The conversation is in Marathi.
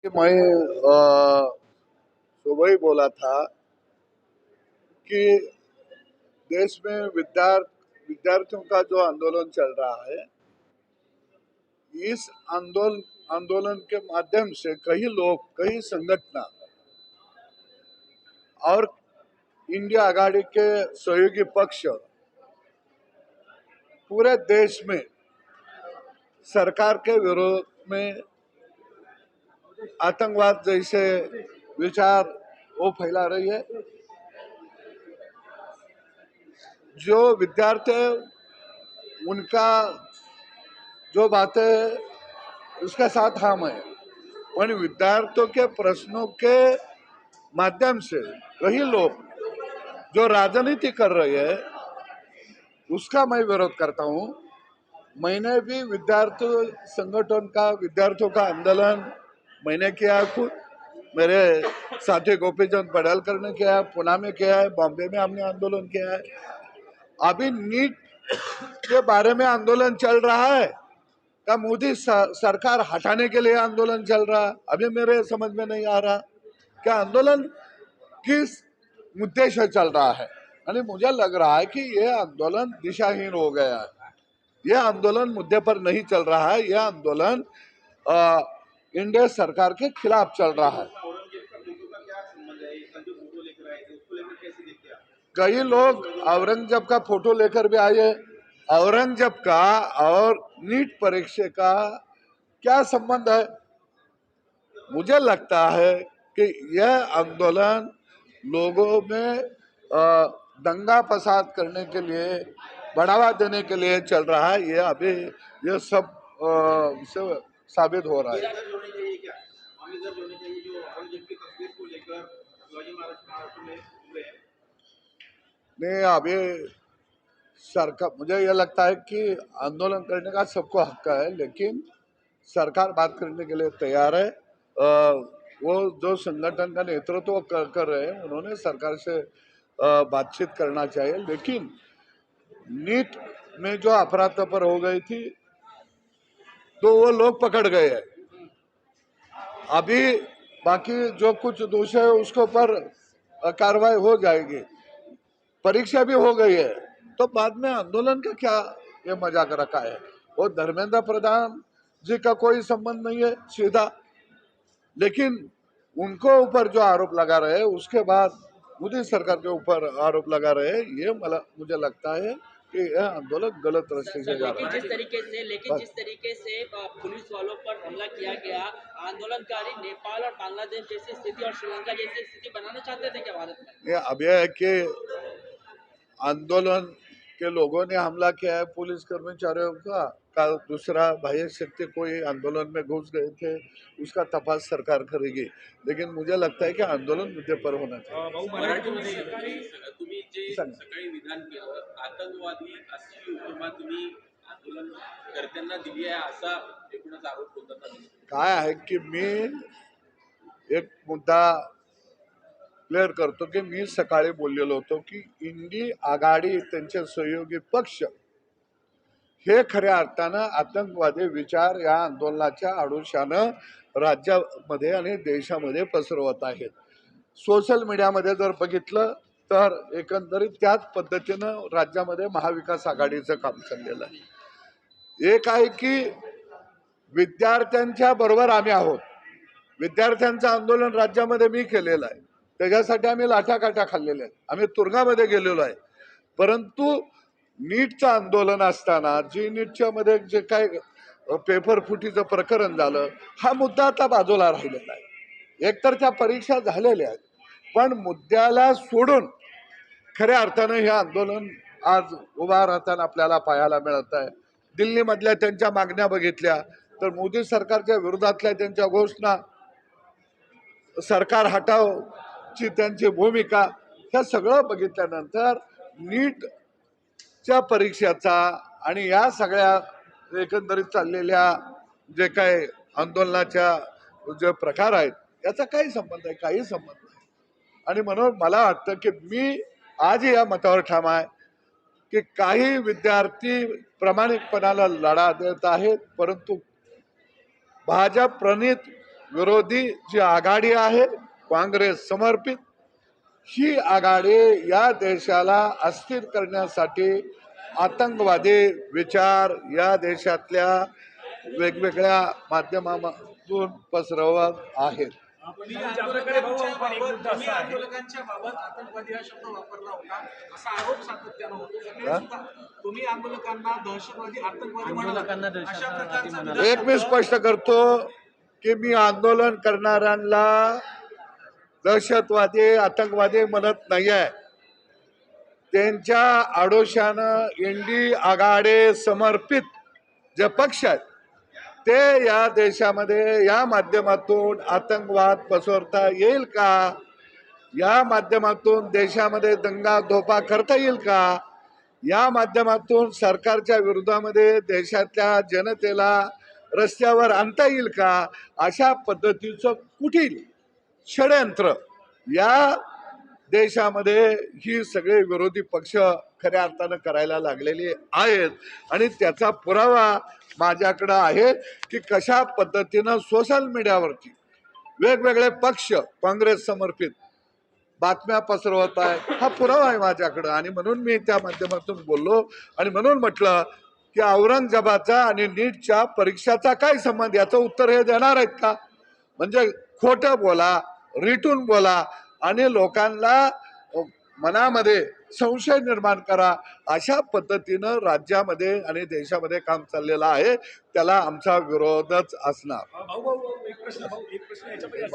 मैं सुबह ही बोला था कि देश में विद्यार्थियों का जो आंदोलन चल रहा है, इस आंदोलन के माध्यम से कई लोग, कई संगठन और इंडिया आघाड़ी के सहयोगी पक्ष पूरे देश में सरकार के विरोध में आतंकवाद जैसे विचार वो फैला रही है। जो विद्यार्थी है, उनका जो बातें उसके साथ हम है, पर विद्यार्थियों के प्रश्नों के माध्यम से कई लोग जो राजनीति कर रहे हैं, उसका मैं विरोध करता हूँ। मैंने भी विद्यार्थी संगठन का, विद्यार्थियों का आंदोलन मैंने किया खुद, मेरे साथी गोपीचंद पडळकर ने किया है, पुणे में किया है, बॉम्बे में हमने आंदोलन किया है। अभी नीट के बारे में आंदोलन चल रहा है का मोदी सरकार हटाने के लिए आंदोलन चल रहा है, अभी मेरे समझ में नहीं आ रहा। क्या आंदोलन किस मुद्दे से चल रहा है? यानी मुझे लग रहा है कि यह आंदोलन दिशाहीन हो गया है। यह आंदोलन मुद्दे पर नहीं चल रहा है, यह आंदोलन इंडिया सरकार के खिलाफ चल रहा है। कई लोग औरंगजेब का फोटो लेकर भी आए। औरंगजेब का और नीट परीक्षा का क्या संबंध है? मुझे लगता है कि यह आंदोलन लोगों में दंगा फसाद करने के लिए, बढ़ावा देने के लिए चल रहा है। ये अभी ये सब साबित हो रहा है। नहीं, अभी सरकार, मुझे यह लगता है कि आंदोलन करने का सबको हक है, लेकिन सरकार बात करने के लिए तैयार है। वो जो संगठन का नेतृत्व कर रहे हैं, उन्होंने सरकार से बातचीत करना चाहिए। लेकिन नीट में जो अपराध पर हो गई थी, तो वो लोग पकड़ गए हैं। अभी बाकी जो कुछ दोष है उसके ऊपर कार्रवाई हो जाएगी। परीक्षा भी हो गई है, तो बाद में आंदोलन का क्या ये मजाक रखा है? वो धर्मेंद्र प्रधान जी का कोई संबंध नहीं है सीधा, लेकिन उनको ऊपर जो आरोप लगा रहे हैं, उसके बाद मोदी सरकार के ऊपर आरोप लगा रहे हैं, ये मुझे लगता है कि यह आंदोलन गलत रास्ते से जा रहा है। जिस तरीके से पुलिस वालों पर हमला किया गया, आंदोलनकारी नेपाल और बांग्लादेश जैसी स्थिति और श्रीलंका जैसी स्थिति बनाना चाहते थे क्या भारत में? अब यह है कि आंदोलन के लोगों ने हमला किया है पुलिस कर्मचारियों का दूसरा बाह्य शक्ति कोई आंदोलन में घुस गए थे, उसका तपास सरकार करेगी। लेकिन मुझे लगता है कि आंदोलन मुद्दे पर होना चाहिए। तुम्ही जे सकाळी विधान केलं, आतंकवादी अशी उपमा तुम्ही आंदोलनकर्त्यांना दिली आहे, असा एकूणच आरोप होता। काय आहे की मी एक मुद्दा क्लिअर करतो की मी सकाळी बोललेलो होतो की इंडिया आघाडी त्यांचे सहयोगी पक्ष हे खऱ्या अर्थानं आतंकवादी विचार या आंदोलनाच्या आडोशानं राज्यामध्ये आणि देशामध्ये पसरवत आहेत। सोशल मीडियामध्ये जर बघितलं तर एकंदरीत त्याच पद्धतीनं राज्यामध्ये महाविकास आघाडीचं काम चाललेलं आहे। एक आहे की विद्यार्थ्यांच्या बरोबर आम्ही आहोत, विद्यार्थ्यांचं आंदोलन राज्यामध्ये मी केलेलं आहे, त्याच्यासाठी आम्ही लाठाकाठा खाल्लेल्या आहेत, आम्ही तुरुंगामध्ये गेलेलो आहे। परंतु नीटचं आंदोलन असताना जी नीटच्या मध्ये जे काय पेपर फुटीचं प्रकरण झालं, हा मुद्दा आता बाजूला राहिलेला आहे। एकतर त्या परीक्षा झालेल्या आहेत, पण मुद्द्याला सोडून खऱ्या अर्थानं हे आंदोलन आज उभा राहताना आपल्याला पाहायला मिळत आहे। दिल्लीमधल्या त्यांच्या मागण्या बघितल्या तर मोदी सरकारच्या विरोधातल्या त्यांच्या घोषणा, सरकार हटावची त्यांची भूमिका, हे सगळं बघितल्यानंतर नीटच्या परीक्षेचा आणि या सगळ्या एकंदरीत चाललेल्या जे काही आंदोलनाच्या जे प्रकार आहेत, याचा काही संबंध आहे? काही संबंध नाही। आणि म्हणून मला वाटतं की मी आज या मतावर ठाम आहे की काही विद्यार्थी प्रामाणिकपणाला लढा देत आहेत, परंतु भाजप प्रणित विरोधी जी आघाडी आहे काँग्रेस समर्पित, ही आघाडी या देशाला अस्थिर करण्यासाठी आतंकवादी विचार या देशातल्या वेगवेगळ्या माध्यमातून पसरवत आहेत. तुम्ही आंदोलकांच्या बाबत आतंकवादी हा शब्द वापरला होता असा आरोप सातत्यानं होतो. तुम्ही आंदोलकांना दहशतवादी आतंकवादी म्हणाला, अशा प्रकारचा एक मी स्पष्ट करतो की मी आंदोलन करणाऱ्यांना दहशतवादी आतंकवादी म्हणत नाही आहे. त्यांच्या आडोशानं इंडी आघाडी समर्पित जे पक्ष आहेत ते या देशामध्ये या माध्यमातून आतंकवाद पसरता येईल का, या माध्यमातून देशामध्ये दंगा धोपा करता येईल का, या माध्यमातून सरकारच्या विरोधामध्ये देशातल्या जनतेला रस्त्यावर आणता येईल का, अशा पद्धतीचं कुठील षडयंत्र या देशामध्ये ही सगळे विरोधी पक्ष खऱ्या अर्थानं करायला लागलेले आहेत. आणि त्याचा पुरावा माझ्याकडं आहे की कशा पद्धतीनं सोशल मीडियावरती वेगवेगळे पक्ष काँग्रेस समर्पित बातम्या पसरवत आहे, हा पुरावा आहे माझ्याकडं. आणि म्हणून मी त्या माध्यमातून बोललो आणि म्हणून म्हटलं की औरंगजेबाचा आणि नीटच्या परीक्षाचा काय संबंध, याचं उत्तर हे देणार आहेत का? म्हणजे खोटं बोला, रिटून बोला आणि लोकांना मनामध्ये संशय निर्माण करा, अशा पद्धतीनं राज्यामध्ये आणि देशामध्ये काम चाललेलं आहे. त्याला आमचा विरोधच असणार. भाऊ एक प्रश्न याच्यामध्ये